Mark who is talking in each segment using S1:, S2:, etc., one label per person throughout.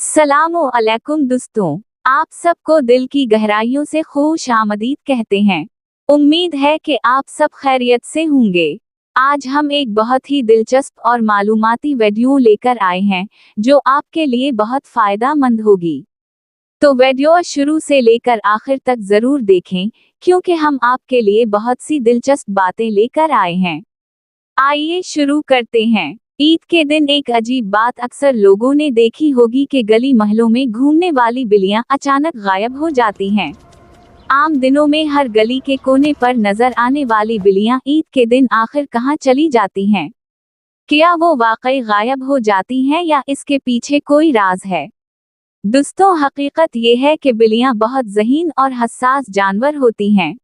S1: सलामो अलैकुम दोस्तों, आप सबको दिल की गहराइयों से खुश आमदीद कहते हैं। उम्मीद है कि आप सब खैरियत से होंगे। आज हम एक बहुत ही दिलचस्प और मालूमाती वीडियो लेकर आए हैं जो आपके लिए बहुत फायदेमंद होगी। तो वीडियो शुरू से लेकर आखिर तक जरूर देखें क्योंकि हम आपके लिए बहुत सी दिलचस्प बातें लेकर आए हैं। आइए शुरू करते हैं। ईद के दिन एक अजीब बात अक्सर लोगों ने देखी होगी कि गली मोहल्लों में घूमने वाली बिल्लियां अचानक गायब हो जाती हैं। आम दिनों में हर गली के कोने पर नजर आने वाली बिल्लियां ईद के दिन आखिर कहां चली जाती हैं? क्या वो वाकई गायब हो जाती हैं या इसके पीछे कोई राज है? दोस्तों, हकीकत ये है कि बिल्लियां बहुत ज़हीन और हसास जानवर होती हैं।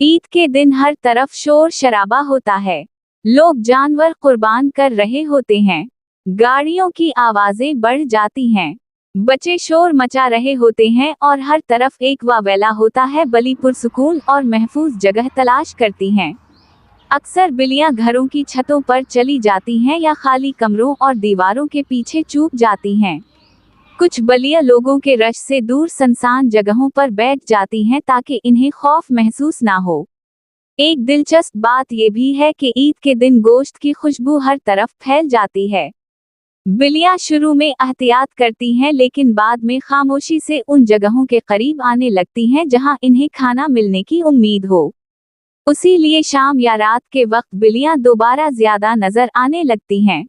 S1: ईद के दिन हर तरफ शोर शराबा होता है, लोग जानवर कुर्बान कर रहे होते हैं, गाड़ियों की आवाजें बढ़ जाती हैं, बच्चे शोर मचा रहे होते हैं और हर तरफ एक वावेला होता है। बलि पुरसुकून और महफूज जगह तलाश करती हैं। अक्सर बिल्लियां घरों की छतों पर चली जाती हैं या खाली कमरों और दीवारों के पीछे छुप जाती हैं। कुछ बलियां लोगों के रश से दूर सुनसान जगहों पर बैठ जाती हैं ताकि इन्हें खौफ महसूस ना हो। एक दिलचस्प बात यह भी है कि ईद के दिन गोश्त की खुशबू हर तरफ फैल जाती है। बिल्लियां शुरू में एहतियात करती हैं लेकिन बाद में खामोशी से उन जगहों के करीब आने लगती हैं जहां इन्हें खाना मिलने की उम्मीद हो। उसीलिए शाम या रात के वक्त बिल्लियां दोबारा ज्यादा नजर आने लगती हैं।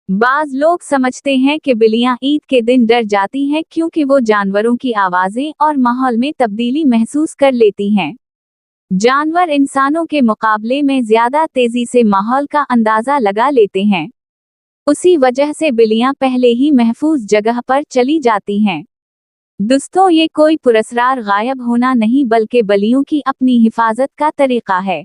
S1: बाज लोग समझते हैं कि बिल्लियां ईद के दिन डर जाती हैं क्योंकि वो जानवरों की आवाजें और माहौल में तब्दीली महसूस कर लेती हैं। जानवर इंसानों के मुकाबले में ज्यादा तेजी से माहौल का अंदाजा लगा लेते हैं। उसी वजह से बिल्लियां पहले ही महफूज जगह पर चली जाती हैं। दोस्तों, ये कोई पुरस्कार गायब होना नहीं बल्कि बलियों की अपनी हिफाजत का तरीका है।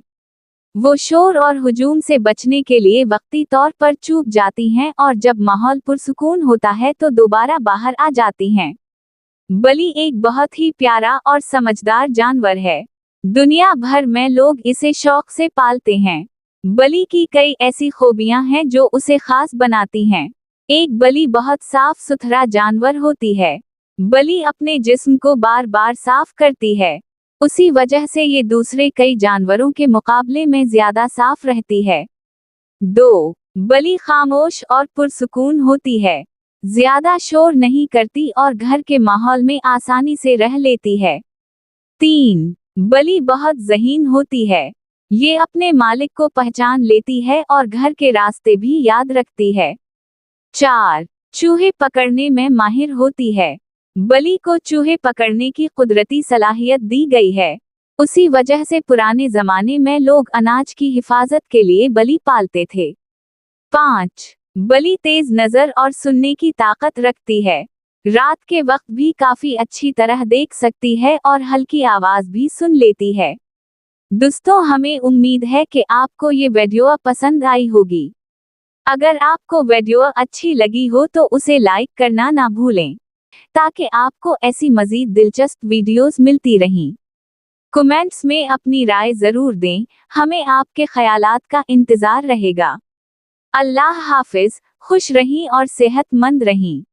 S1: वो शोर और हुजूम से बचने के लिए वक्ती तौर पर चुप जाती हैं और जब माहौल पुरसुकून होता है तो दोबारा बाहर आ जाती हैं। बलि एक बहुत ही प्यारा और समझदार जानवर है। दुनिया भर में लोग इसे शौक से पालते हैं। बलि की कई ऐसी खूबियां हैं जो उसे खास बनाती हैं। एक बलि बहुत साफ सुथरा जानवर होती है। बलि अपने जिस्म को बार बार साफ करती है, उसी वजह से ये दूसरे कई जानवरों के मुकाबले में ज्यादा साफ रहती है। 2. बलि खामोश और पुरसुकून होती है, ज्यादा शोर नहीं करती और घर के माहौल में आसानी से रह लेती है। 3. बलि बहुत ज़हीन होती है, ये अपने मालिक को पहचान लेती है और घर के रास्ते भी याद रखती है। 4. चूहे पकड़ने में माहिर होती है, बलि को चूहे पकड़ने की कुदरती सलाहियत दी गई है, उसी वजह से पुराने जमाने में लोग अनाज की हिफाजत के लिए बलि पालते थे। 5. बलि तेज नजर और सुनने की ताकत रखती है, रात के वक्त भी काफी अच्छी तरह देख सकती है और हल्की आवाज भी सुन लेती है। दोस्तों, हमें उम्मीद है कि आपको ये वीडियो पसंद आई होगी। अगर आपको वीडियो अच्छी लगी हो तो उसे लाइक करना ना भूलें ताकि आपको ऐसी मजीद दिलचस्प वीडियोस मिलती रहें। कमेंट्स में अपनी राय जरूर दें, हमें आपके ख्यालात का इंतजार रहेगा। अल्लाह हाफिज, खुश रहें और सेहतमंद रहें।